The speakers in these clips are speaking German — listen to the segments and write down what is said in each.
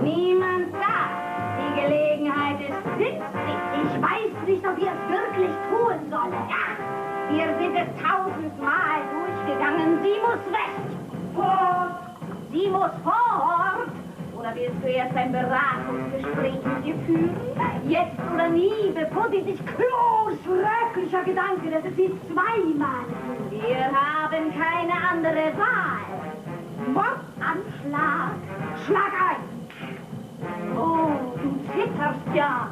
Niemand da. Die Gelegenheit ist günstig. Ich weiß nicht, ob ihr es wirklich tun sollt. Ja, wir sind es 1000-mal durchgegangen. Sie muss weg. Fort. Sie muss fort. Oder willst du erst ein Beratungsgespräch mit ihr führen? Jetzt oder nie, bevor sie sich schrecklicher Gedanke, dass es sie zweimal tut. Wir haben keine andere Wahl. Mordanschlag. Schlag ein. Oh, du zitterst ja.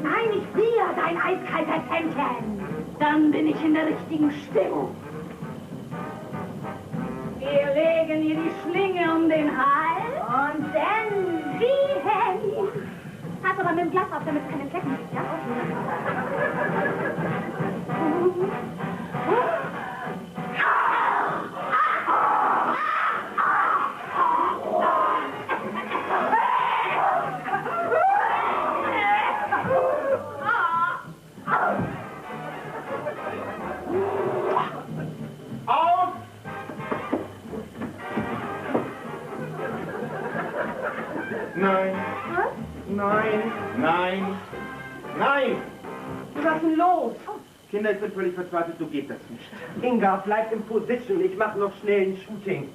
Nein, ich friere, dein eiskalter Kännchen. Dann bin ich in der richtigen Stimmung. Wir legen ihr die Schlinge um den Hals. Und dann wiegen. Pass aber mit dem Glas auf, damit es keine Flecken gibt, ja? Nein. Was? Nein. Nein. Nein. Was ist denn los? Kinder, ich bin völlig verzweifelt, so geht das nicht. Inga, bleib im Position. Ich mache noch schnell ein Shooting.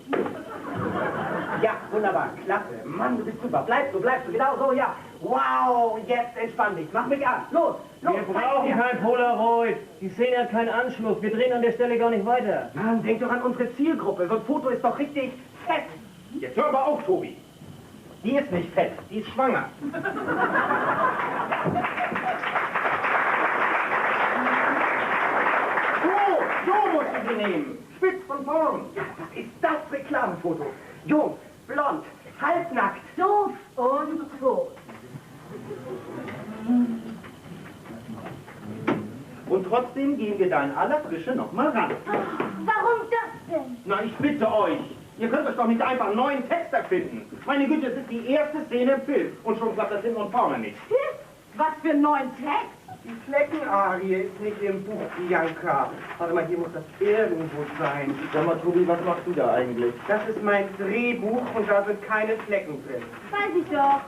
Ja, wunderbar. Klasse. Mann, du bist super. Bleib so, genau so, ja. Wow, jetzt entspann dich. Mach mich an. Los, los. Wir brauchen kein Polaroid. Die Szene hat keinen Anschluss. Wir drehen an der Stelle gar nicht weiter. Mann, denk doch an unsere Zielgruppe. So ein Foto ist doch richtig fett. Jetzt hör mal auf, Tobi. Die ist nicht fett, die ist schwanger. So musst du sie nehmen. Spitz von vorn. Ja, was ist das Reklamefoto? Jung, blond, halbnackt. Doof und tot. Und trotzdem gehen wir da in aller Frische noch mal ran. Warum das denn? Na, ich bitte euch. Ihr könnt euch doch nicht einfach einen neuen Text erfinden. Meine Güte, es ist die erste Szene im Film. Und schon klappt das hinten und vorne nicht. Was für einen neuen Text? Die Fleckenarie ist nicht im Buch, Bianca. Warte mal, hier muss das irgendwo sein. Sag mal, Tobi, was machst du da eigentlich? Das ist mein Drehbuch und da sind keine Flecken drin. Weiß ich doch.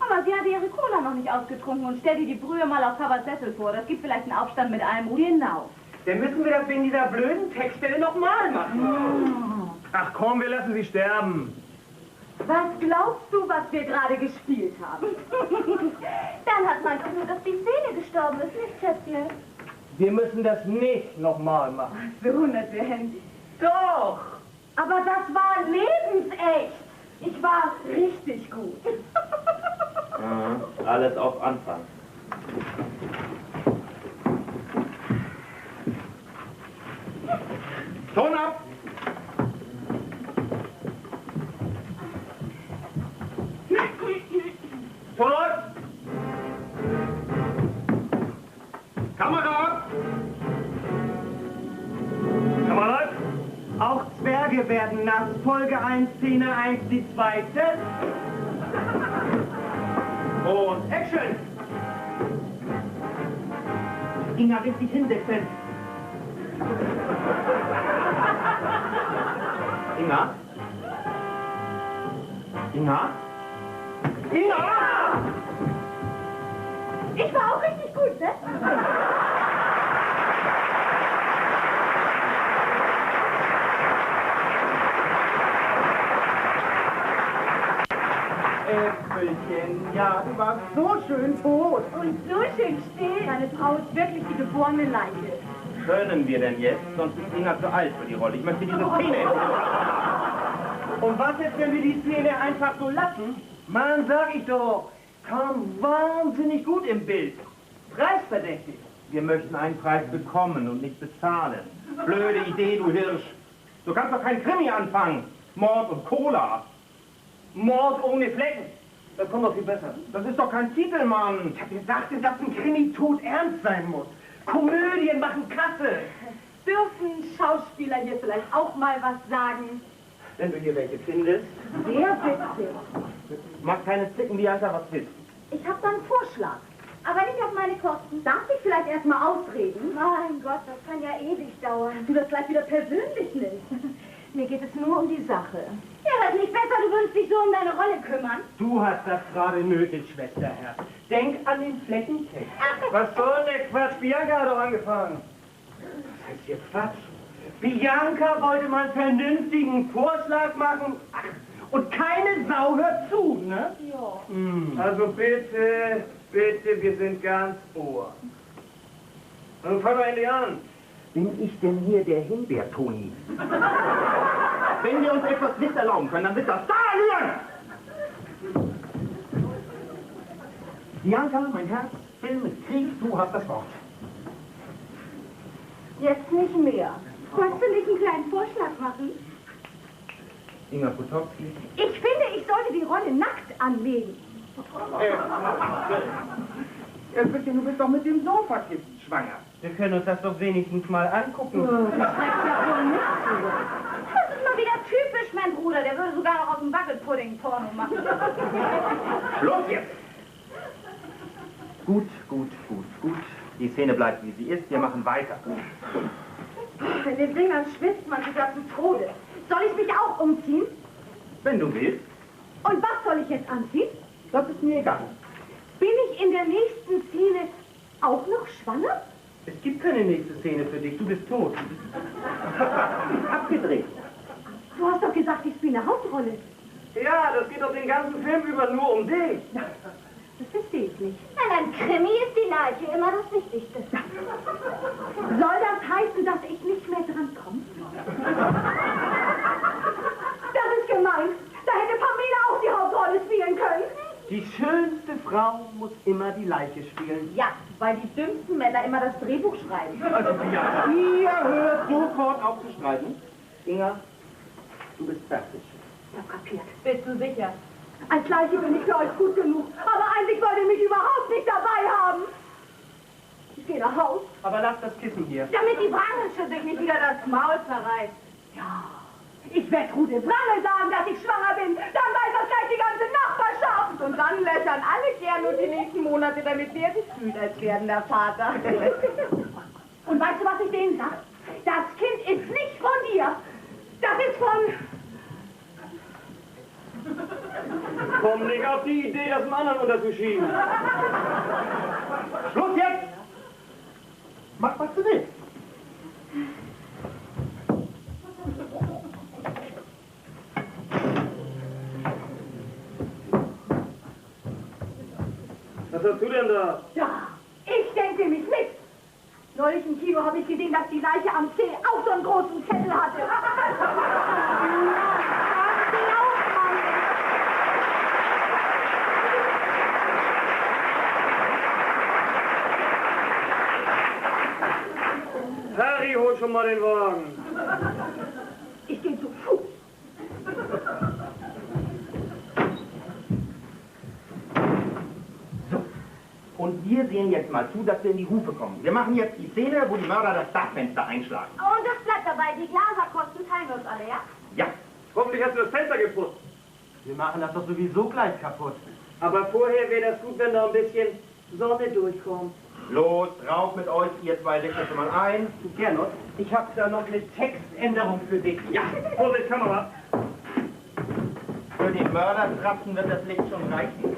Aber sie hatte ihre Cola noch nicht ausgetrunken und stell dir die Brühe mal auf Papas Sessel vor. Das gibt vielleicht einen Aufstand mit einem Genau. Dann müssen wir das wegen dieser blöden Textstelle nochmal machen. Ach komm, wir lassen sie sterben. Was glaubst du, was wir gerade gespielt haben? Dann hat man doch nur, dass die Szene gestorben ist, nicht, Schätzle? Wir müssen das nicht nochmal machen. So, natürlich. Doch. Aber das war lebensecht. Ich war richtig gut. Alles auf Anfang. Ton ab! Ton läuft! Kamera! Kamera läuft. Auch Zwerge werden nass. Folge 1, Szene 1, die zweite. Und Action! Inga, willst dich hinsetzen? Inga? Inga? Inga! Ich war auch richtig gut, ne? Äpfelchen, ja, du warst so schön tot. Und so schön still. Deine Frau ist wirklich die geborene Leiche. Können wir denn jetzt? Sonst ist Inga zu alt für die Rolle. Ich möchte diese Szene endlich. Und was jetzt, wenn wir die Szene einfach so lassen? Mann, sag ich doch, kam wahnsinnig gut im Bild. Preisverdächtig. Wir möchten einen Preis bekommen und nicht bezahlen. Blöde Idee, du Hirsch. Du kannst doch keinen Krimi anfangen. Mord und Cola. Mord ohne Flecken. Das kommt doch viel besser. Das ist doch kein Titel, Mann. Ich hab gesagt, dass ein Krimi todernst sein muss. Komödien machen Kasse. Dürfen Schauspieler hier vielleicht auch mal was sagen? Wenn du hier welche findest. Sehr bitte. Mag keine Zicken, Bianca, was willst du? Ich habe da einen Vorschlag. Aber nicht auf meine Kosten. Darf ich vielleicht erstmal ausreden? Mein Gott, das kann ja ewig dauern. Du das gleich wieder persönlich nimmst. Mir geht es nur um die Sache. Ja, das ist nicht besser, du würdest dich so um deine Rolle kümmern. Du hast das gerade nötig, Schwesterherz. Denk an den Fleckentext. Was soll der Quatsch? Bianca hat doch angefangen. Was heißt hier Quatsch? Bianca wollte mal einen vernünftigen Vorschlag machen. Ach, und keine Sau hört zu, ne? Ja. Also bitte, bitte, wir sind ganz Ohr. Dann fang doch endlich an. Bin ich denn hier der Himbeer-Toni? Wenn wir uns etwas nicht erlauben können, dann wird das da rühren! Bianca, mein Herz, Film mit Krieg, du hast das Wort. Jetzt nicht mehr. Wolltest du nicht einen kleinen Vorschlag machen? Inga Potowski. Ich finde, ich sollte die Rolle nackt anlegen. Du bist doch mit dem Sofakissen schwanger. Wir können uns das doch wenigstens mal angucken. Das schreckt ja wohl nicht zu. Das ist mal wieder typisch, mein Bruder. Der würde sogar noch aus dem Wackelpudding Porno machen. Los jetzt! Gut. Die Szene bleibt, wie sie ist. Wir machen weiter. In den Dingern schwitzt man sich ja zu Tode. Soll ich mich auch umziehen? Wenn du willst, Und was soll ich jetzt anziehen? das ist mir egal. Bin ich in der nächsten Szene auch noch schwanger? Es gibt keine nächste Szene für dich. Du bist tot. Abgedreht. Du hast doch gesagt, ich spiele eine Hauptrolle. Ja, das geht doch den ganzen Film über nur um dich. Das verstehe ich nicht. Nein, ein Krimi ist die Leiche immer das Wichtigste. Soll das heißen, dass ich nicht mehr dran komme? Das ist gemein. Da hätte Pamela auch die Hauptrolle spielen können. Die schönste Frau muss immer die Leiche spielen. Ja, weil die dümmsten Männer immer das Drehbuch schreiben. Also Bianca. Ihr hört sofort auf zu streiten. Inga, du bist fertig. Ich hab kapiert. Bist du sicher? Als Leiche bin ich für euch gut genug. Aber eigentlich wollt ihr mich überhaupt nicht dabei haben. Ich gehe nach Haus. Aber lass das Kissen hier. Damit die Wrangelsche sich nicht wieder das Maul zerreißt. Ja, ich werde Rudel Wrangel sagen, dass ich schwanger bin. Dann weiß das gleich die ganze Nachbarschaft. Und dann löchern alle Gernot die nächsten Monate, damit der sich fühlt, als werdender Vater. Und weißt du, was ich denen sag? Das Kind ist nicht von dir. Das ist von... Komm nicht auf die Idee, das dem anderen unterzuschieben. Schluss jetzt! Mach, was du willst. Was hast du denn da? Ja, ich denke mich mit. Neulich im Kino habe ich gesehen, dass die Leiche am C auch so einen großen Zettel hatte. Harry, hol schon mal den Wagen. Ich gehe zu Fuß. Und wir sehen jetzt mal zu, dass wir in die Hufe kommen. Wir machen jetzt die Szene, wo die Mörder das Dachfenster einschlagen. Und das bleibt dabei. Die Glaserkosten teilen wir uns alle, ja? Ja. Hoffentlich hast du das Fenster geputzt. Wir machen das doch sowieso gleich kaputt. Aber vorher wäre das gut, wenn da ein bisschen Sonne durchkommt. Los, rauf mit euch, ihr zwei legt euch schon mal ein. Gernot, ich habe da noch eine Textänderung für dich. Ja, Vorsicht, Kamera. für den Mördertrapsen wird das Licht schon reichen.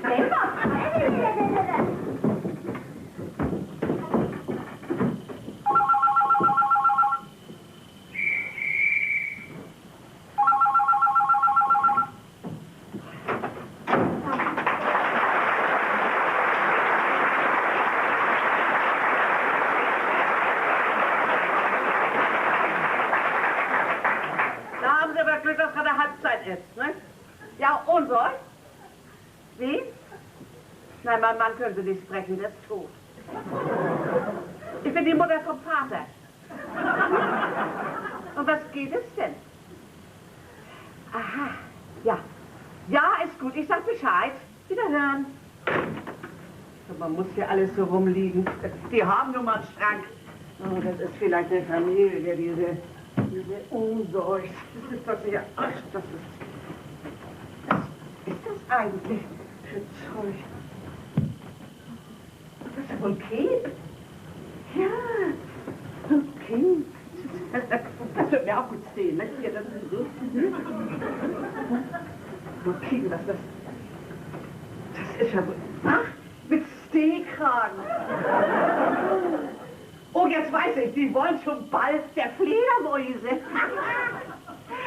Da haben Sie aber Glück, dass gerade Halbzeit ist, ne? Ja, und was? Wie? Nein, mein Mann können Sie nicht sprechen, der ist tot. Ich bin die Mutter vom Vater. Und was geht es denn? Aha, ja. Ja, ist gut, ich sag Bescheid. Wiederhören. Man muss hier alles so rumliegen. Die haben nun mal einen Schrank. Oh, das ist vielleicht eine Familie, diese Unsorg. Das ist doch sehr... Ach, das ist... Was ist das eigentlich für Zeug? Das ist ein Kind? Ja, ein Kind. Das wird mir auch gut stehen, ne? Hier, das ist so. Mal kicken, das ist ja... Ach, mit Stehkragen. Oh, jetzt weiß ich, Sie wollen schon bald der Fledermäuse.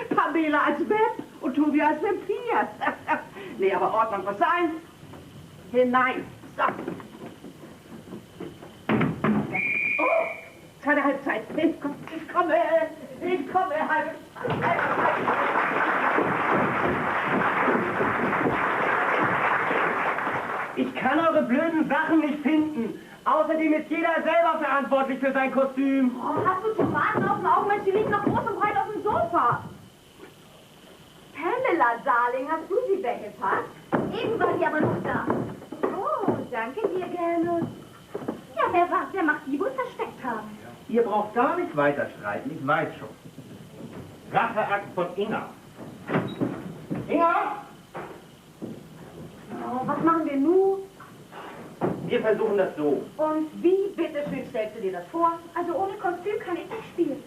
Pamela als Web und Tobi als Vampir. Nee, aber Ordnung muss sein. Hinein. So. Oh, zweite Halbzeit. Ich komme, halbe Zeit. Ich kann eure blöden Sachen nicht finden. Außerdem ist jeder selber verantwortlich für sein Kostüm. Oh, hast du Tomaten auf den Augen? Mensch, die liegen noch groß und breit auf dem Sofa. Pamela, Darling, hast du sie weggepackt? Eben war die aber noch da. Oh, danke dir, gerne. Ja, wer war's? Der macht die wohl versteckt haben. Ihr braucht gar nicht weiter streiten, ich weiß schon. Racheakt von Inga. Inga! Oh, was machen wir nun? Wir versuchen das so. Und wie, bitteschön, stellst du dir das vor? Also ohne Kostüm kann ich nicht spielen.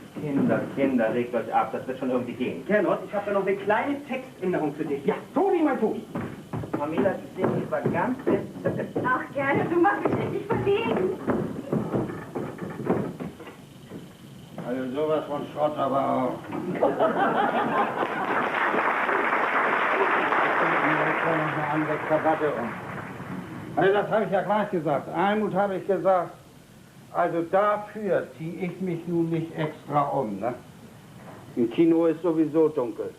Kinder, regt euch ab, das wird schon irgendwie gehen. Gernot, ich habe da noch eine kleine Textänderung für dich. Ja, Tobi, mein Tobi. Pamela, ich sehe mich war ganz entzückt. Ach, gerne, du machst mich richtig verlegen. Also sowas von Schrott aber auch. Eine andere Krawatte um. Also das habe ich ja gleich gesagt. Almut habe ich gesagt. Also dafür ziehe ich mich nun nicht extra um. Ne? Im Kino ist sowieso dunkel.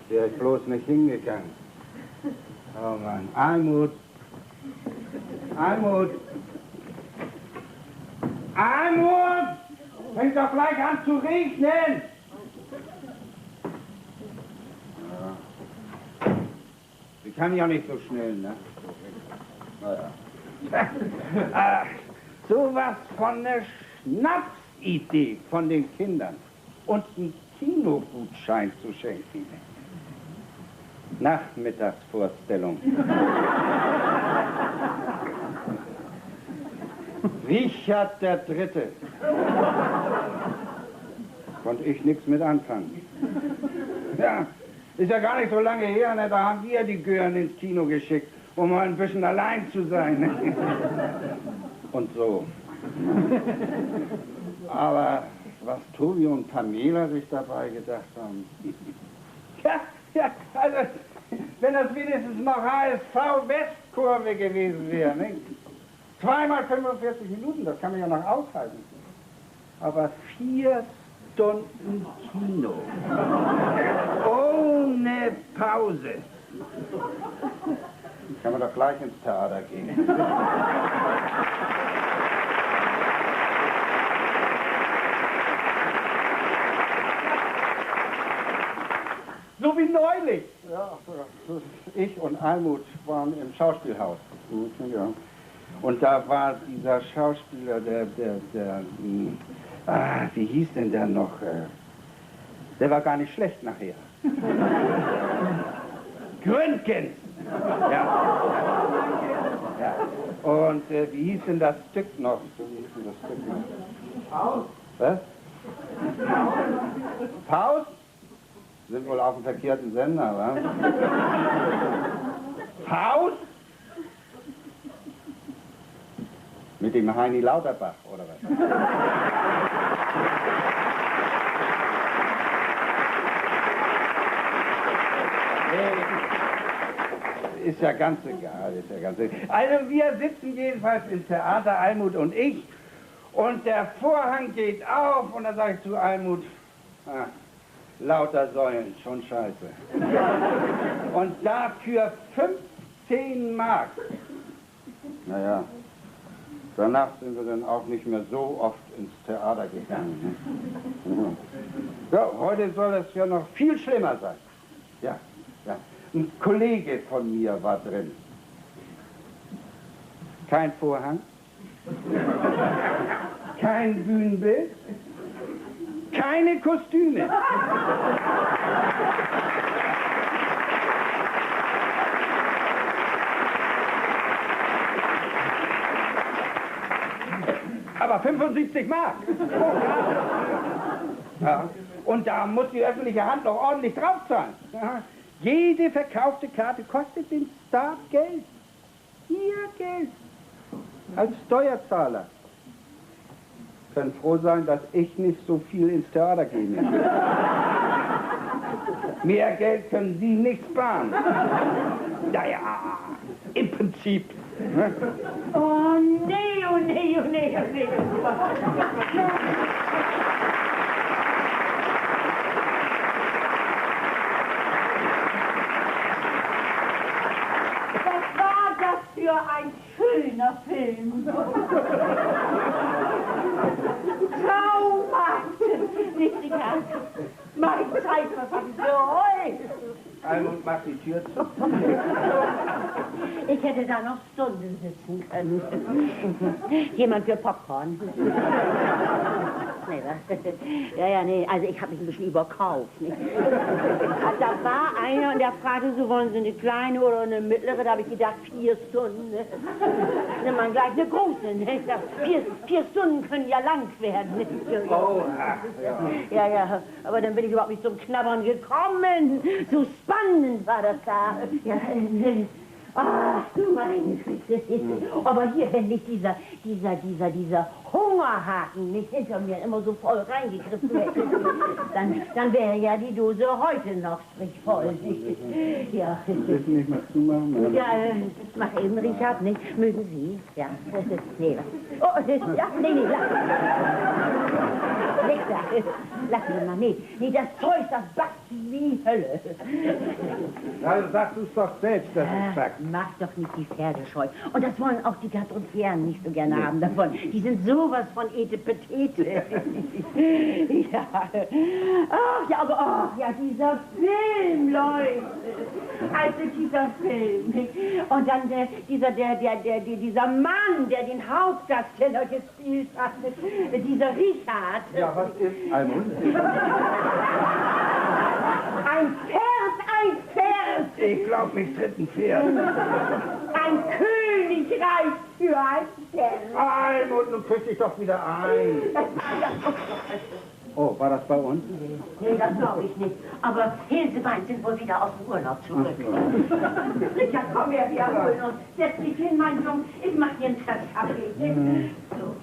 Wäre ich bloß nicht hingegangen. Oh Mann, Almut. Almut! Fängt doch gleich an zu regnen! Ich kann ja nicht so schnell, ne? Naja. Sowas von der Schnapsidee von den Kindern. Und einen Kinogutschein zu schenken. Nachmittagsvorstellung. Richard der Dritte. Konnte ich nichts mit anfangen. Ja, ist ja gar nicht so lange her, ne? Da haben wir die Gören ins Kino geschickt, um mal ein bisschen allein zu sein. Ne? Und so. Aber was Tobi und Pamela sich dabei gedacht haben. Ja, also, wenn das wenigstens noch HSV-Westkurve gewesen wäre, ne? 2 mal 45 Minuten, das kann man ja noch aushalten. Aber 4 Stunden Kino. Ohne Pause. Kann man doch gleich ins Theater gehen. So wie neulich. Ja, ich und Almut waren im Schauspielhaus. Ja. Und da war dieser Schauspieler, wie hieß denn der noch? Der war gar nicht schlecht nachher. Gründgens! Ja. Ja. Und wie hieß denn das Stück noch? Paus. Was? Paus? Sind wohl auf dem verkehrten Sender, wa? Paus? Mit dem Heini Lauterbach, oder was? Ist ja ganz egal, Also wir sitzen jedenfalls im Theater, Almut und ich, und der Vorhang geht auf und dann sage ich zu Almut, lauter Säulen, schon scheiße. Und dafür 15 Mark. Naja. Danach sind wir dann auch nicht mehr so oft ins Theater gegangen. Ne? Ja, heute soll es ja noch viel schlimmer sein. Ja. Ein Kollege von mir war drin. Kein Vorhang, Kein Bühnenbild, keine Kostüme. Aber 75 Mark. Ja. Und da muss die öffentliche Hand noch ordentlich draufzahlen. Ja. Jede verkaufte Karte kostet den Staat Geld. Ihr Geld. Als Steuerzahler. Können froh sein, dass ich nicht so viel ins Theater gehe. Mehr Geld können Sie nicht sparen. Ja, im Prinzip. Ne? Oh, nee, oh, nee, oh, nee, oh, nee. Was war das für ein schöner Film? Traumhaft. Richtiger. Meine Zeit, was hab ich geheult? Almut macht die Tür zu. Ich hätte da noch Stunden sitzen können. Jemand für Popcorn? Nee, was? Ja, nee, also ich habe mich ein bisschen überkauft. Nicht? Da war einer und der fragte, so wollen Sie eine kleine oder eine mittlere? Da habe ich gedacht, 4 Stunden. Ne? Nimm mal gleich eine große. Ne? Ich dachte, 4 Stunden können ja lang werden. Ne? Oh, Ja, aber dann bin ich überhaupt nicht zum Knabbern gekommen. So spannend war das da. Ja, ach, du meine Güte. Aber hier, wenn nicht dieser Hungerhaken nicht hinter mir immer so voll reingegriffen hätte, dann wäre ja die Dose heute noch sprichvoll. Ja. Wissen nicht mal zumachen? Ja, mach eben, Richard, nicht? Mögen Sie? Ja. Nee, oh, ja, nee, lass mich mal, nee, das Zeug, das backt wie Hölle. Also sagst du es doch selbst, dass es backt. Mach doch nicht die Pferde scheu. Und das wollen auch die Gattungsherren nicht so gerne haben davon. Die sind sowas von Etepetete. Ja. Ach ja, aber ach ja, dieser Film, Leute. Also dieser Film. Und dann dieser Mann, der den Hauptdarsteller gespielt hat. Dieser Richard. Ja, was ist Almut? Ein Pferd! Ich glaub, mich tritt ein Pferd. Ein Königreich für ein Pferd! Almut, nun küss dich doch wieder ein. Oh, war das bei uns? Nee, das glaube ich nicht. Aber Hilsebein sind wohl wieder aus dem Urlaub zurück. Richard, komm her, wir holen uns. Setz dich hin, mein Junge. Ich mach dir einen Kaffee. So.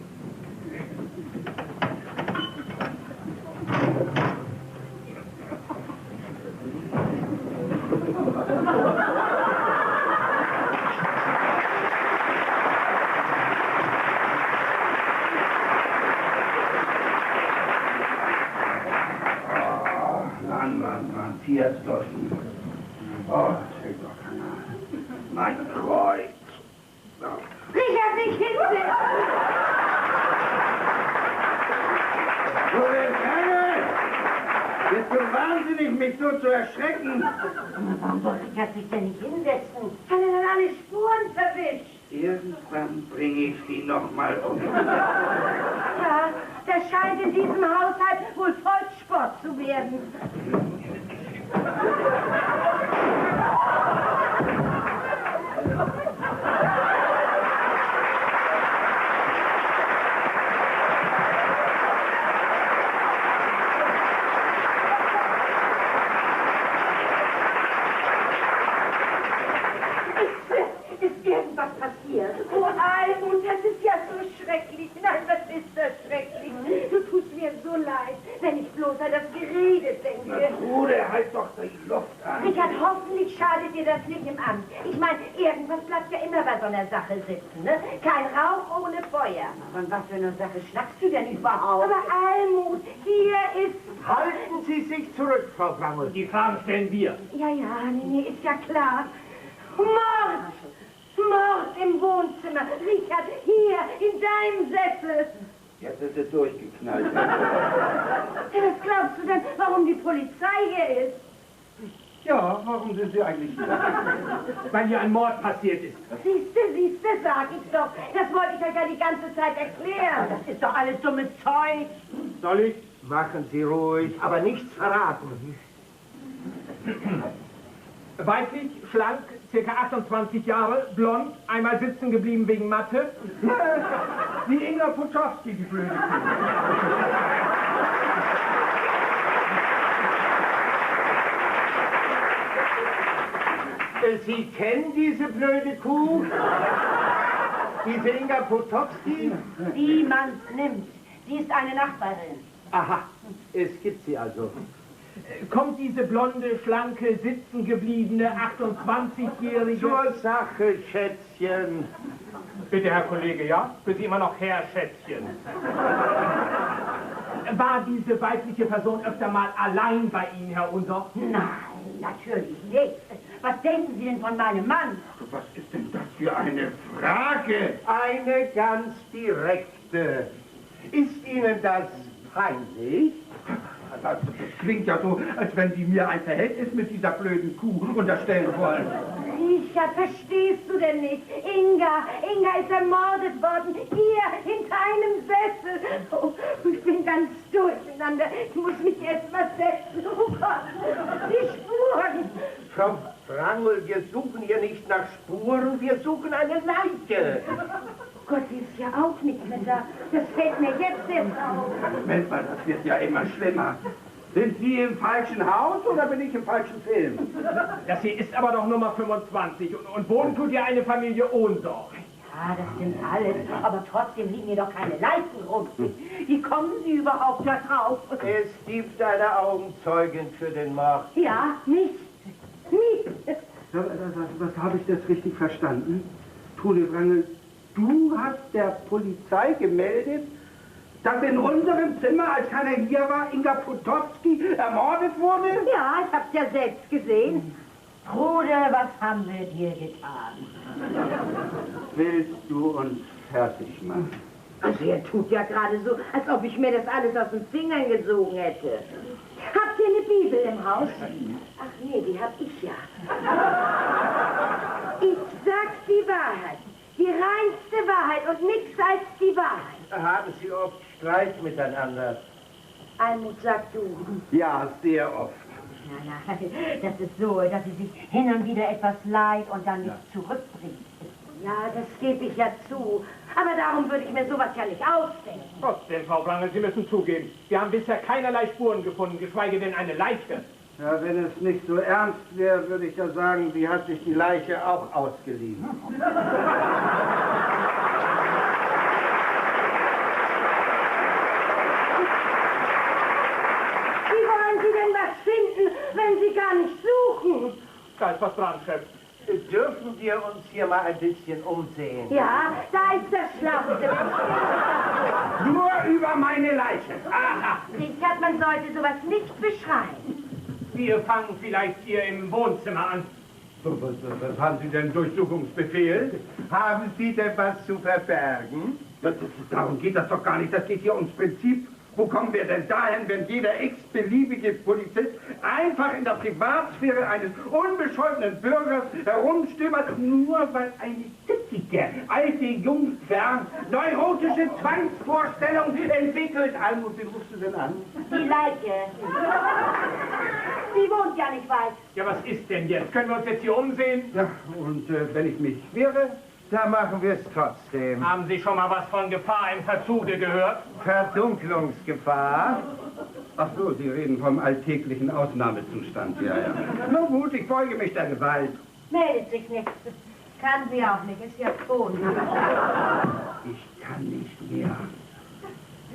Mann, 4 Stunden. Oh, das fällt doch keiner. Mein Kreuz. Richard, nicht hinsetzen! Du Kerl! Bist du wahnsinnig, mich so zu erschrecken? Warum soll Richard sich denn nicht hinsetzen? Hat er dann alle Spuren verwischt? Irgendwann bringe ich sie noch mal um. Ja, das scheint in diesem Haushalt wohl Volkssport zu werden. Ist irgendwas passiert? Oh, Almut, das ist ja so schrecklich. Nein, was ist das schrecklich? Du tust mir so leid, wenn ich bloß an das Gerede denke. Bruder, halt doch die Luft an. Richard, hoffentlich schadet dir das nicht im Amt. Ich meine, irgendwas bleibt ja immer bei so einer Sache sitzen, ne? Kein Rauch ohne Feuer. Von was für einer Sache schnackst du denn überhaupt? Aber Almut, hier ist... Halten Sie sich zurück, Frau Brammel. Die Fragen stellen wir. Ja, nee, ist ja klar. Mord! Mord im Wohnzimmer. Richard, hier, in deinem Sessel. Jetzt ist es durchgeknallt. Ja, was glaubst du denn, warum die Polizei hier ist? Ja, warum sind Sie eigentlich hier? Weil hier ein Mord passiert ist. Siehste, sag ich doch. Das wollte ich euch ja die ganze Zeit erklären. Das ist doch alles dummes Zeug. Soll ich? Machen Sie ruhig, aber nichts verraten. Weiblich, schlank, circa 28 Jahre, blond, einmal sitzen geblieben wegen Mathe. Wie Inga Potowski, die blöde Kuh. Sie kennen diese blöde Kuh? Diese Inga Potowski? Wie man's nimmt. Sie ist eine Nachbarin. Aha, es gibt sie also. Kommt diese blonde, schlanke, sitzen gebliebene 28-Jährige... Zur Sache, Schätzchen. Bitte, Herr Kollege, ja? Für Sie immer noch Herr Schätzchen. War diese weibliche Person öfter mal allein bei Ihnen, Herr Unser? Nein, natürlich nicht. Was denken Sie denn von meinem Mann? Was ist denn das für eine Frage? Eine ganz direkte. Ist Ihnen das peinlich? Das klingt ja so, als wenn Sie mir ein Verhältnis mit dieser blöden Kuh unterstellen wollen. Richard, verstehst du denn nicht? Inga ist ermordet worden. Hier, hinter einem Sessel. Oh, ich bin ganz durcheinander. Ich muss mich erst mal setzen. Oh Gott, die Spuren. Frau Wrangel, wir suchen hier nicht nach Spuren, wir suchen eine Leiche. Oh Gott, die ist ja auch nicht mehr da. Das fällt mir jetzt erst auf. Moment mal, das wird ja immer schlimmer. Sind Sie im falschen Haus oder bin ich im falschen Film? Das hier ist aber doch Nummer 25 und wohnen tut ja eine Familie Ohnsorg. Ja, das stimmt alles. Aber trotzdem liegen hier doch keine Leichen rum. Wie kommen Sie überhaupt da drauf? Es gibt eine Augenzeugin für den Mord. Ja, mich. Was habe ich das richtig verstanden? Trude Wrangel, du hast der Polizei gemeldet, dass in unserem Zimmer, als keiner hier war, Inga Potowski ermordet wurde? Ja, ich hab's ja selbst gesehen. Bruder, was haben wir dir getan? Willst du uns fertig machen? Also er tut ja gerade so, als ob ich mir das alles aus den Fingern gesogen hätte. Habt ihr eine Bibel im Haus? Ach nee, die hab ich ja. Ich sag's die Wahrheit. Die reinste Wahrheit und nichts als die Wahrheit. Haben Sie oft Streit miteinander? Almut, sag du. Ja, sehr oft. Nein, das ist so, dass sie sich hin und wieder etwas leiht und dann nicht zurückbringt. Ja, das gebe ich ja zu. Aber darum würde ich mir sowas ja nicht ausdenken. Trotzdem, Frau Wrangel, Sie müssen zugeben, wir haben bisher keinerlei Spuren gefunden, geschweige denn eine Leiche. Ja, wenn es nicht so ernst wäre, würde ich ja sagen, sie hat sich die Leiche auch ausgeliehen. Wie wollen Sie denn was finden, wenn Sie gar nicht suchen? Da ist was dran, Chef. Dürfen wir uns hier mal ein bisschen umsehen? Ja, da ist das Schlauste. Nur über meine Leiche. Aha. Richard, man sollte sowas nicht beschreiben. Wir fangen vielleicht hier im Wohnzimmer an. Was haben Sie denn Durchsuchungsbefehl? Haben Sie denn was zu verbergen? Darum geht das doch gar nicht. Das geht hier ums Prinzip. Wo kommen wir denn dahin, wenn jeder x-beliebige Polizist einfach in der Privatsphäre eines unbescholtenen Bürgers herumstöbert, nur weil eine zickige alte Jungfer neurotische Zwangsvorstellungen entwickelt? Almut, wie rufst du denn an? Die Leiche. Sie wohnt ja nicht weit. Ja, was ist denn jetzt? Können wir uns jetzt hier umsehen? Ja, und wenn ich mich wehre? Da machen wir es trotzdem. Haben Sie schon mal was von Gefahr im Verzuge gehört? Verdunklungsgefahr? Ach so, Sie reden vom alltäglichen Ausnahmezustand, ja. Na gut, ich beuge mich der Gewalt. Meldet sich nichts. Kann sie auch nicht, ist ja tot. Ich kann nicht mehr.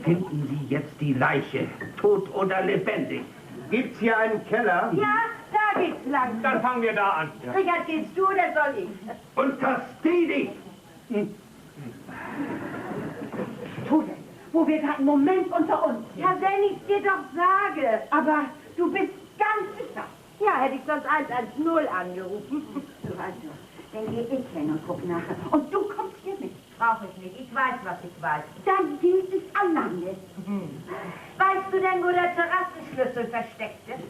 Finden Sie jetzt die Leiche, tot oder lebendig? Gibt's hier einen Keller? Ja, da geht's lang. Dann fangen wir da an. Richard, gehst du oder soll ich? Und Castidi! Tu denn, wo wir gerade einen Moment unter uns sind. Ja, wenn ich's dir doch sage. Aber du bist ganz sicher. Ja, hätte ich sonst 110 angerufen. So, also, dann gehe ich hin und guck nachher. Und du kommst hier mit. Brauche ich nicht. Ich weiß, was ich weiß. Dann gilt es alleine. Weißt du denn, wo der Terrassenschlüssel versteckt ist?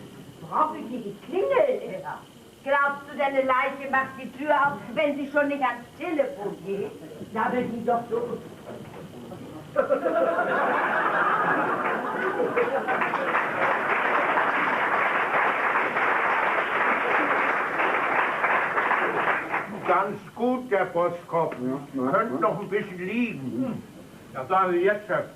brauche ich die Klingel. Ja. Glaubst du, deine Leiche macht die Tür auf, wenn sie schon nicht ans Telefon geht? Sabbelt die doch so. Ganz gut, der Postkopf. Könnt noch ein bisschen liegen. Das sagen Sie jetzt, Chef.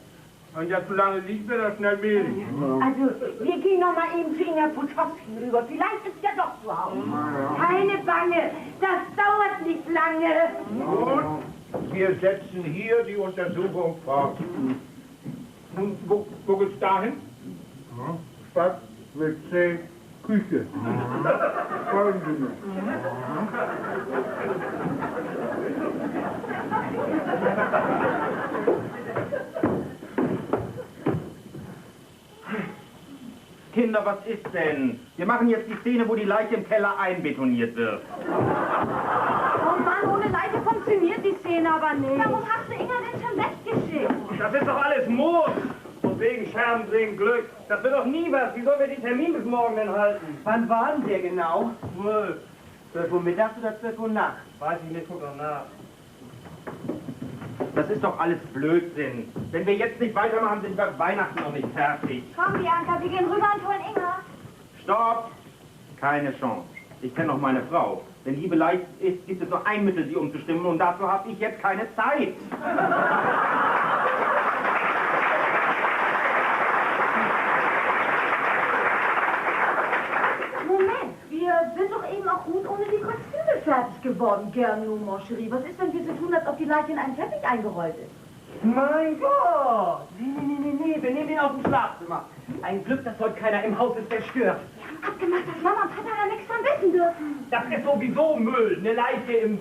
Wenn der zu lange liegt, wird er schnell mehlig. Also, wir gehen noch mal eben zu Inga Potowski rüber. Vielleicht ist er doch zu Hause. Keine Bange, das dauert nicht lange. Gut, wir setzen hier die Untersuchung fort. Und wo geht's dahin? Bad, WC, Küche. Folgen Sie mir. Kinder, was ist denn? Wir machen jetzt die Szene, wo die Leiche im Keller einbetoniert wird. Oh Mann, ohne Leiche funktioniert die Szene aber nicht. Warum hast du Inga denn schon weggeschickt? Das ist doch alles Moos. Und wegen Scherben bringen Glück. Das wird doch nie was. Wie sollen wir den Termin bis morgen denn halten? Wann war denn der genau? 12 Uhr mittags oder 12 Uhr nachts? Weiß ich nicht, guck doch nach. Das ist doch alles Blödsinn. Wenn wir jetzt nicht weitermachen, sind wir Weihnachten noch nicht fertig. Komm, Bianca, wir gehen rüber und holen Inga. Stopp! Keine Chance. Ich kenne noch meine Frau. Wenn Liebe leicht ist, gibt es nur ein Mittel, sie umzustimmen, und dazu habe ich jetzt keine Zeit. Moment, wir sind doch eben auch gut ohne die Kostüme fertig geworden, Gernu, mon chéri. Was ist denn wir so tun, als ob die Leiche in einen Teppich eingerollt ist? Mein Gott! Nee, wir nehmen ihn aus dem Schlafzimmer. Ein Glück, dass heute keiner im Haus ist, der stört. Wir haben abgemacht, dass Mama und Papa da nichts von wissen dürfen. Das ist sowieso Müll. Eine Leiche im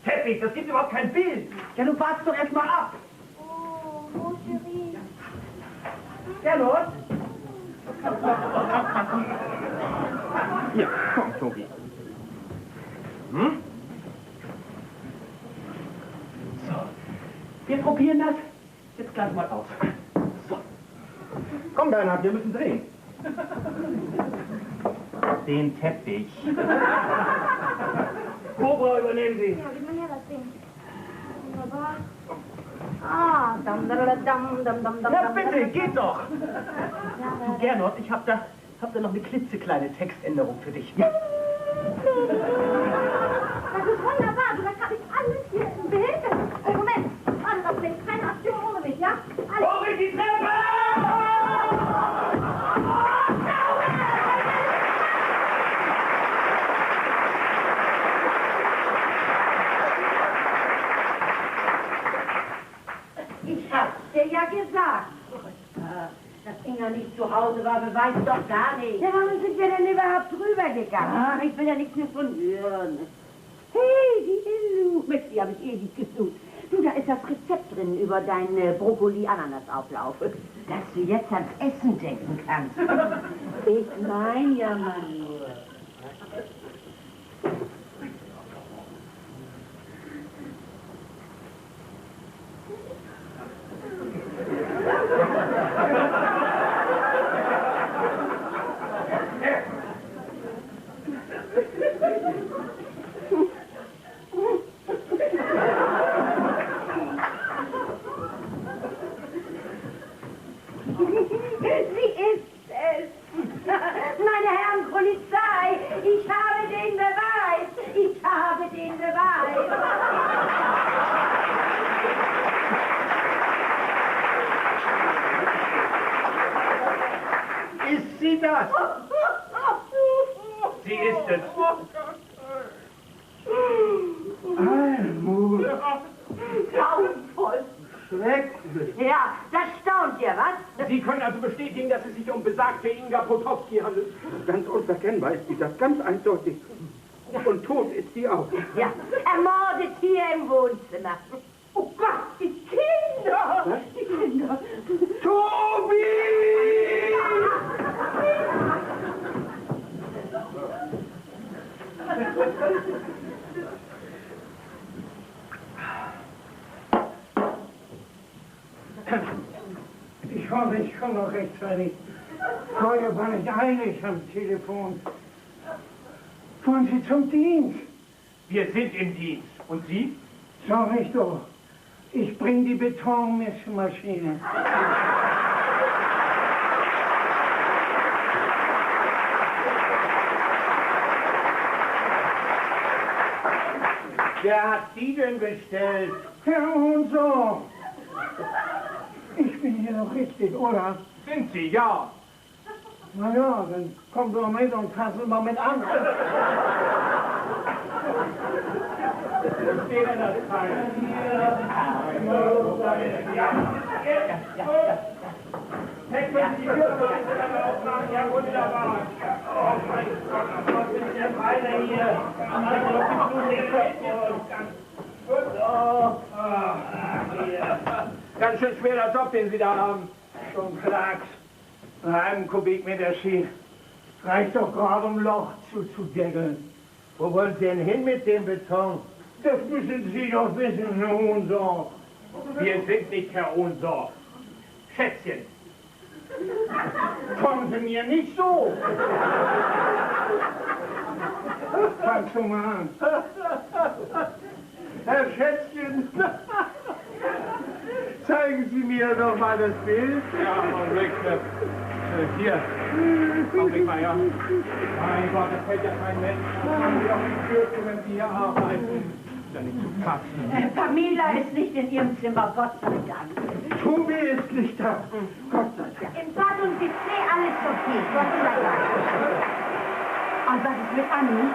Teppich, das gibt überhaupt kein Bild. Ja, du wartest doch erst mal ab. Oh, mon chéri. Gernot? Ja, komm, Tobi. Hm? So, wir probieren das jetzt gleich mal aus. So. Komm, Bernhard, wir müssen drehen. Den Teppich. Cobra, übernehmen Sie. Ja, gib mir her das Ding. Wunderbar. Ah, dam, dam, dam, dam, dam, dam. Na bitte, geht doch. Ja, Du, Gernot, ich hab da noch eine klitzekleine Textänderung für dich. Ja. das ist wunderbar. Du, das habe ich alles hier im Bild. Oh, Moment. Warte, das bringt keine Aktion ohne mich, ja? Alles. Hoch in die Treppe! Ich hab's dir ja gesagt. Dass Inga nicht zu Hause war, beweist doch gar nicht. Ja, warum sind wir denn überhaupt drüber gegangen? Ach, ich will ja nichts mehr von hören. Hey, die Illu. Mensch, die habe ich ewig gesucht. Du, da ist das Rezept drin über deinen Brokkoli-Ananas-Auflauf. Dass du jetzt ans Essen denken kannst. Ich mein ja mal nur. Sie ist es. Meine Herren Polizei, ich habe den Beweis. Ich habe den Beweis. Ist sie das? Sie ist es. Almut. Grauenvoll. Schrecklich. Ja, das staunt ihr, was? Sie können also bestätigen, dass es sich um besagte Inga Potowski handelt. Ganz unverkennbar ist sie das, ganz eindeutig. Und tot ist sie auch. Ja, ermordet hier im Wohnzimmer. Oh Gott, die Kinder! Was? Die Kinder! Tobi! Ich hoffe, ich komme noch rechtzeitig. Vorher war ich eilig am Telefon. Fahren Sie zum Dienst? Wir sind im Dienst. Und Sie? Sag ich doch. Ich bring die Betonmischmaschine. Wer hat die denn bestellt? Herr Unser. Ich bin hier noch richtig, oder? Sind Sie, ja. Na ja, dann komm doch mit und fassen mal mit an. Wo steht denn das Teil? Können Sie die Tür aufmachen? Ja, wunderbar. Oh mein Gott, was ist der Beine hier? Ganz schön schwerer Job, den Sie da haben. Schon Klacks. Nach einem Kubikmeter Ski. Reicht doch gerade, um Loch zuzudeckeln. Wo wollen Sie denn hin mit dem Beton? Das müssen Sie doch wissen, Herr Ohnsorg. Wir sind nicht Herr Ohnsorg. Schätzchen. Kommen Sie mir nicht so. Fang schon mal an. Herr Schätzchen, zeigen Sie mir doch mal das Bild. Ja, Augenblick. Hier. Augenblick mal, ja. Mein Gott, das fällt ja kein Mensch. Machen Sie doch die Tür zu, wenn Sie hier arbeiten. Ist ja nicht zu fassen. Pamela ist nicht in ihrem Zimmer, Gott sei Dank. Tobi ist nicht da. Gott sei Dank. Im Bad und WC alles okay, Gott sei Dank. Und was ist mit Anni?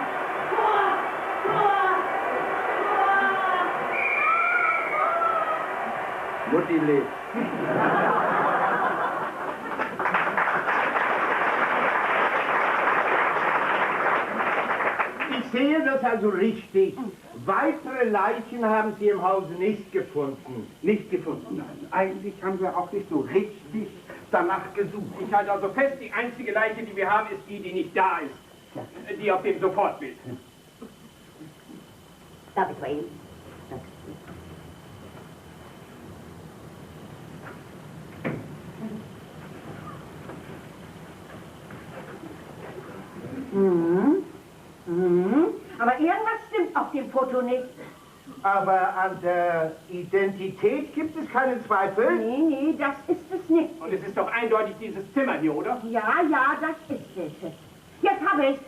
Mutti lebt. Ich sehe das also richtig. Weitere Leichen haben Sie im Hause nicht gefunden. Nicht gefunden, nein. Eigentlich haben wir auch nicht so richtig danach gesucht. Ich halte also fest, die einzige Leiche, die wir haben, ist die, die nicht da ist. Die auf dem Sofortbild. Darf ich bei Ihnen? Aber irgendwas stimmt auf dem Foto nicht. Aber an der Identität gibt es keinen Zweifel. Nee, das ist es nicht. Und es ist doch eindeutig dieses Zimmer hier, oder? Ja, das ist es. Jetzt habe ich's.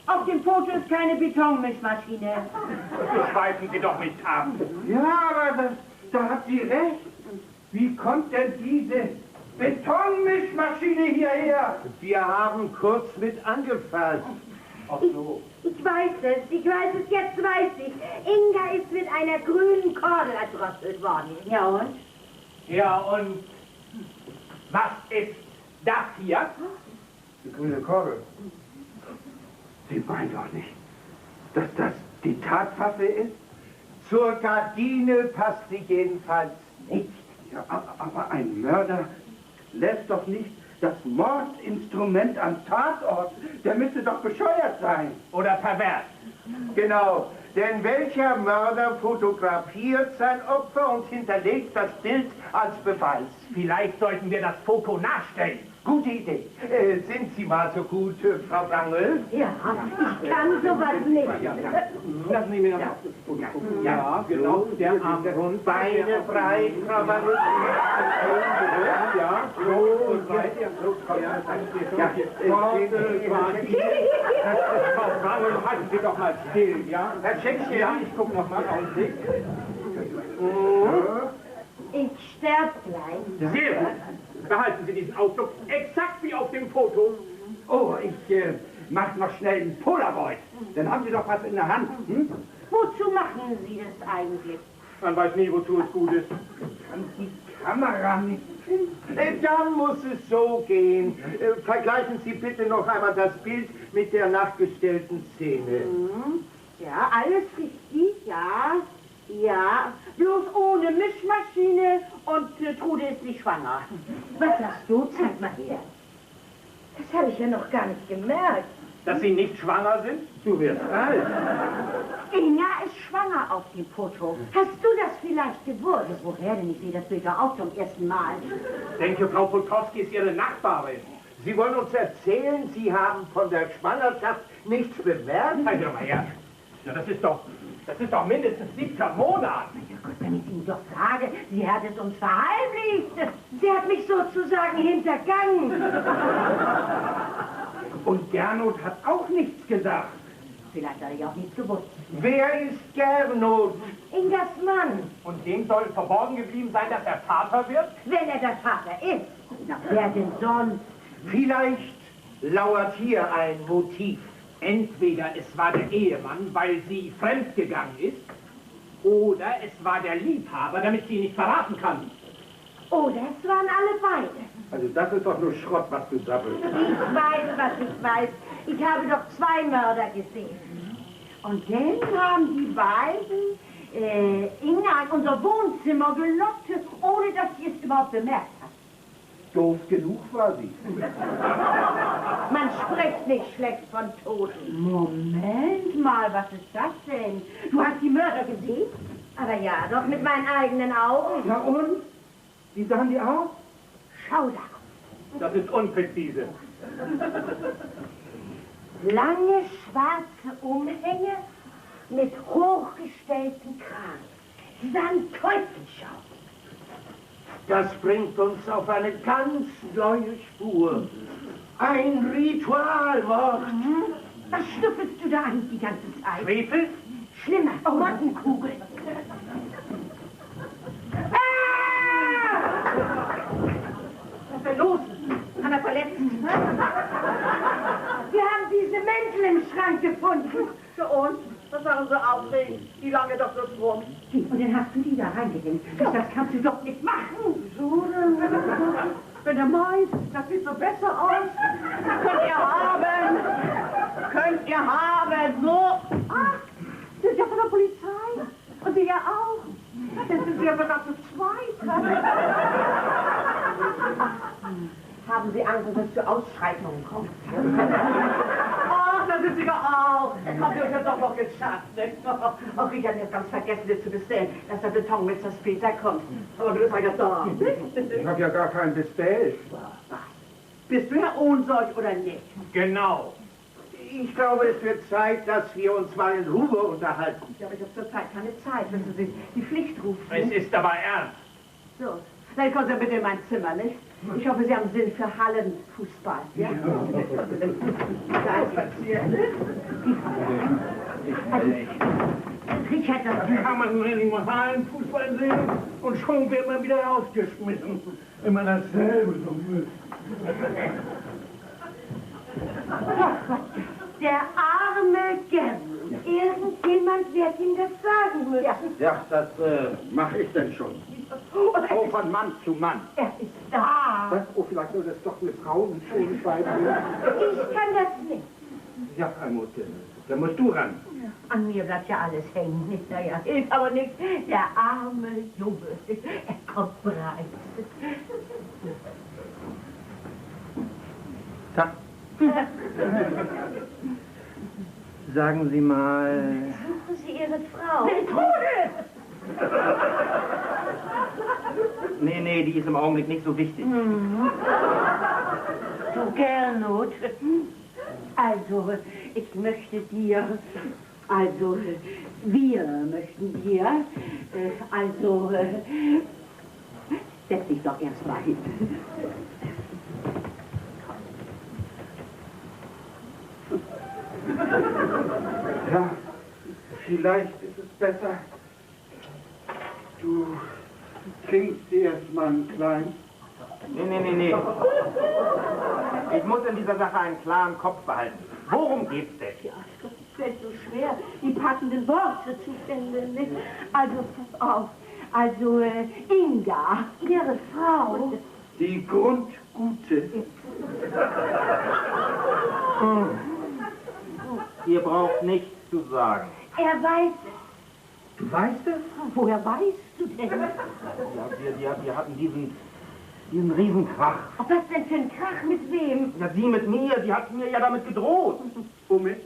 Auf dem Foto ist keine Betonmischmaschine. Das schweifen Sie doch nicht ab. Ja, aber da hat sie recht. Wie kommt denn diese Betonmischmaschine hierher? Wir haben kurz mit angefasst. Ach so. Ich weiß es, jetzt weiß ich. Inga ist mit einer grünen Kordel erdrosselt worden. Ja und? Ja, und was ist das hier? Die grüne Kordel. Sie meinen doch nicht, dass das die Tatwaffe ist? Zur Gardine passt sie jedenfalls nicht. Ja, aber ein Mörder lässt doch nicht das Mordinstrument am Tatort. Der müsste doch bescheuert sein. Oder pervers? Genau, denn welcher Mörder fotografiert sein Opfer und hinterlegt das Bild als Beweis? Vielleicht sollten wir das Foto nachstellen. Gute Idee. Sind Sie mal so gut, Frau Brangel? Ja, ich kann sowas nicht. Lassen Sie mir noch Ja, genau. Der Arm rund. Beine frei, Frau Brangel. Ja, so und weiter. Frau Brangel, halten Sie doch mal still, ja? Herr Schäckchen. Ja, ich gucke noch mal auf Sie. Ich sterb gleich. Sehr gut. Behalten Sie diesen Ausdruck exakt wie auf dem Foto. Oh, ich mach noch schnell ein Polaroid. Dann haben Sie doch was in der Hand. Hm? Wozu machen Sie das eigentlich? Man weiß nie, wozu es gut ist. Kann die Kamera nicht finden? Dann muss es so gehen. Vergleichen Sie bitte noch einmal das Bild mit der nachgestellten Szene. Ja, alles richtig, ja. Ja, bloß ohne Mischmaschine und Trude ist nicht schwanger. Was sagst du? Zeig mal her. Das habe ich ja noch gar nicht gemerkt. Dass Sie nicht schwanger sind? Du wirst alt. Inga ist schwanger auf dem Foto. Hast du das vielleicht gewusst? Woher denn? Ich sehe das Bild doch auch zum ersten Mal. Ich denke, Frau Polkowski ist Ihre Nachbarin. Sie wollen uns erzählen, Sie haben von der Schwangerschaft nichts bemerkt? Halt doch mal her. Ja, das ist doch mindestens 7. Monat. Ja Gott, wenn ich Ihnen doch sage, sie hat es uns verheimlicht. Sie hat mich sozusagen hintergangen. Und Gernot hat auch nichts gesagt. Vielleicht hat er auch nichts gewusst. Wer ist Gernot? Ingas Mann, Und dem soll verborgen geblieben sein, dass er Vater wird? wenn er der Vater ist. Na, wer denn sonst? Vielleicht lauert hier ein Motiv. Entweder es war der Ehemann, weil sie fremdgegangen ist, oder es war der Liebhaber, damit sie ihn nicht verraten kann. Oder es waren alle beide. Also das ist doch nur Schrott, was du sabbelst. Ich weiß, was ich weiß. Ich habe doch 2 Mörder gesehen. Und dann haben die beiden Inga in unser Wohnzimmer gelockt, ohne dass sie es überhaupt bemerkt hat. Doof genug war sie. Man spricht nicht schlecht von Toten. Moment mal, was ist das denn? Du hast die Mörder gesehen? Aber ja, doch mit meinen eigenen Augen. Na und? Wie sahen die aus? Schau da. Das ist unpräzise. Lange schwarze Umhänge mit hochgestellten Kragen. Sie sahen teuflisch aus. Das bringt uns auf eine ganz neue Spur. Ein Ritualmord. Was schnüffelst du da an die ganze Zeit? Schwefel? Schlimmer, Mottenkugeln. Was ist denn los? Hat er verletzt? Wir haben diese Mäntel im Schrank gefunden. Für uns? Das waren so aufregend. Die lange doch bloß rum. Und dann hast du die da reingehängt. Das kannst du doch nicht machen. So, wenn er meint, das sieht so besser aus. Könnt ihr haben. Könnt ihr haben. So. Ach, das ist ja von der Polizei. Und Sie ja auch. Dann sind Sie ja sogar zu zweit. Haben Sie Angst, dass es zu Ausschreitungen kommt? Ach, da sind Sie ja auch. Habt ihr euch ja doch noch geschafft, ne? Ach, ich hatte jetzt ganz vergessen, dir zu bestellen, dass der Betonmixer später kommt. Aber du bist ja da. Ich habe ja gar keinen bestellt. Bist du ja ohnsorg oder nicht? Genau. Ich glaube, es wird Zeit, dass wir uns mal in Ruhe unterhalten. Ja, aber ich habe zurzeit keine Zeit, wissen Sie. Die Pflicht ruft. Es ist aber ernst. So. Na, kommen Sie bitte in mein Zimmer, nicht? Ich hoffe, Sie haben Sinn für Hallenfußball, ja? Da ist was hier, ne? Richard, das Kann man nur nicht mal Hallenfußball sehen und schon wird man wieder rausgeschmissen. Immer dasselbe. der arme Gernot. Irgendjemand wird ihm das sagen müssen. Ja, das mache ich denn schon. Oh, von Mann zu Mann. Er ist da. Was? Oh, vielleicht soll das doch eine Frau und schon Ich kann das nicht. Ja, Almut, da musst du ran. An mir bleibt ja alles hängen. Nicht, naja, hilft aber nichts. Der arme Junge. Er kommt bereit. Tag. Sagen Sie mal... Suchen Sie Ihre Frau. Methode! Nee, die ist im Augenblick nicht so wichtig. Du Gernot. Also, ich möchte dir, also, wir möchten dir, also, setz dich doch erst mal hin. Ja, vielleicht ist es besser, du trinkst erst mal einen kleinen. Nee. Ich muss in dieser Sache einen klaren Kopf behalten. Worum geht's denn? Ja, das fällt so schwer, die passenden Worte zu finden. Nicht? Also, pass auf. Also, Inga, ihre Frau. Die Grundgute. Ihr braucht nichts zu sagen. Er weiß es. Du weißt es? Woher weißt du denn? Ja, wir hatten diesen Riesenkrach. Oh, was denn für ein Krach? Mit wem? Ja, sie mit mir, sie hat mir ja damit gedroht. Womit?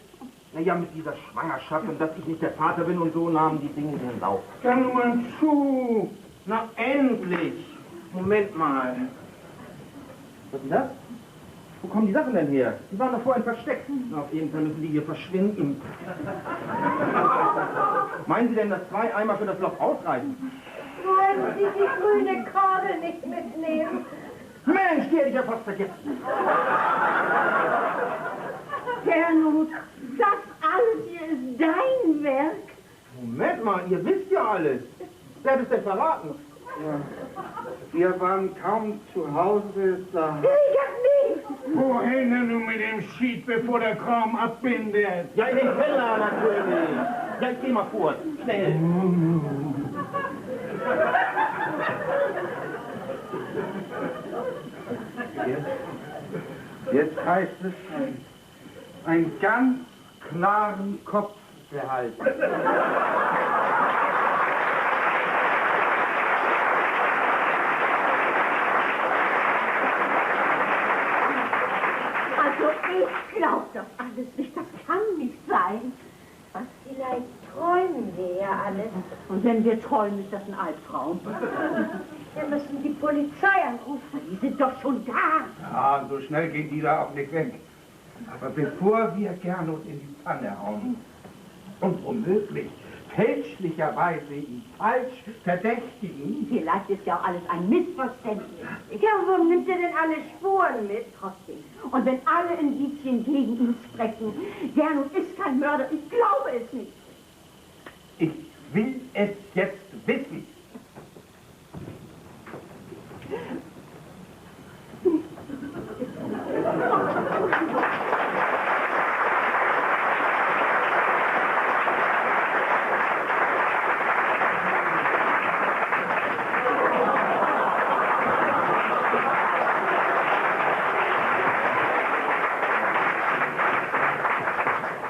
Naja, mit dieser Schwangerschaft und dass ich nicht der Vater bin und so nahmen die Dinge ihren Lauf. Hör nur mal zu. Na, endlich! Moment mal. Was ist denn das? Wo kommen die Sachen denn her? Die waren doch vorhin versteckt. Na, auf jeden Fall müssen die hier verschwinden. Meinen Sie denn, dass 2 Eimer für das Loch ausreichen? Wollen Sie die grüne Kordel nicht mitnehmen? Mensch, die hätte ich ja fast vergessen. Gernot, das alles hier ist dein Werk. Moment mal, ihr wisst ja alles. Wer hat es denn verraten? Ja. Wir waren kaum zu Hause, da... Wohin denn mit dem Schied, bevor der Kram abbindet? Ja, in den Keller natürlich. Ja, ich geh mal vor. Schnell. Jetzt heißt es, einen ganz klaren Kopf behalten. Also ich glaub das alles nicht, das kann nicht sein. Was, vielleicht träumen wir ja alles. Und wenn wir träumen, ist das ein Albtraum. Wir müssen die Polizei anrufen, die sind doch schon da. Ja, so schnell gehen die da auch nicht weg. Aber bevor wir Gernot in die Pfanne hauen und womöglich fälschlicherweise ihn falsch verdächtigen... Vielleicht ist ja auch alles ein Missverständnis. Ja, warum nimmt er denn alle Spuren mit trotzdem? Und wenn alle Indizien gegen ihn sprechen, Gernot ist kein Mörder, ich glaube es nicht. Ich will es jetzt wissen.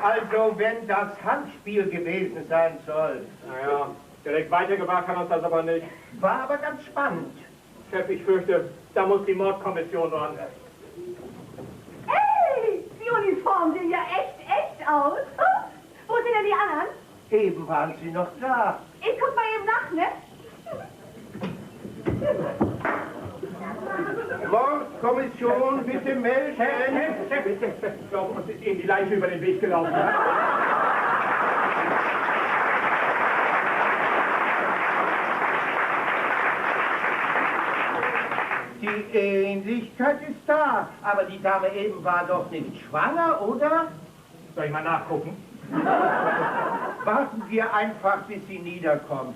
Also, wenn das Handspiel gewesen sein soll. Naja, direkt weitergebracht kann uns das aber nicht. War aber ganz spannend. Chef, ich fürchte, da muss die Mordkommission ran. Hey, die Uniformen sehen ja echt aus. Wo sind denn die anderen? Eben waren sie noch da. Ich guck mal eben nach, ne? Mordkommission, bitte melden. Chef, ich glaube, uns ist Ihnen die Leiche über den Weg gelaufen. Die Ähnlichkeit ist da, aber die Dame eben war doch nicht schwanger, oder? Soll ich mal nachgucken? Warten wir einfach, bis sie niederkommt.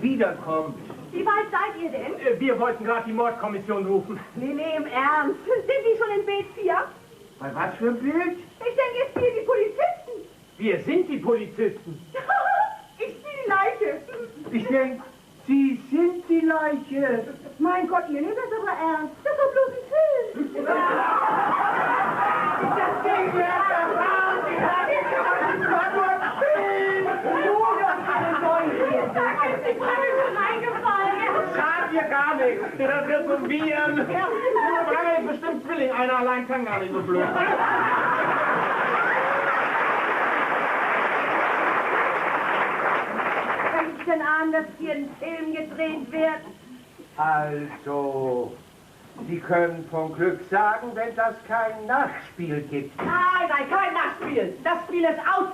Wiederkommt. Wie weit seid ihr denn? Wir wollten gerade die Mordkommission rufen. Nee, im Ernst. Sind die schon in Bild 4? Bei was für ein Bild? Ich denke, es spielen die Polizisten. Wir sind die Polizisten. Ich bin die Leiche. Ich denke, Sie sind die Leiche. Mein Gott, ihr nehmt das aber ernst. Das ist doch bloß ein Film. Das Ding wird erfahren. Sie hat es nur ein Film. Die Pfanne ist schon eingefallen. Schadet ihr gar nichts. Das wird so Viren. Ja, ist bestimmt Zwilling. Einer allein kann gar nicht so blöd sein. Kann ich denn ahnen, dass hier ein Film gedreht wird? Also, Sie können von Glück sagen, wenn das kein Nachspiel gibt. Nein, kein Nachspiel. Das Spiel ist aus.